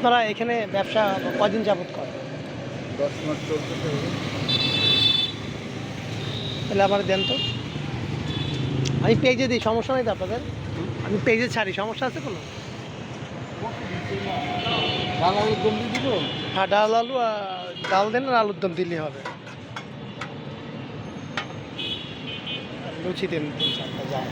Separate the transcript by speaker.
Speaker 1: আপনারা এখানে ব্যবসা কদিন যাবত করেন?
Speaker 2: 10 মাস চলতেছে।
Speaker 1: তাহলে আমার দেন তো, আমি পেজে দিই, সমস্যা নেই তো আপনাদের? আমি পেজে ছাড়ি, সমস্যা আছে কোনো?
Speaker 2: ডাল আলুর দম দিয়ে দিব।
Speaker 1: হ্যাঁ, ডাল আলু ডাল দেন আর আলুর দম দিলেই হবে। লুচি দেন 3-4টা যায়।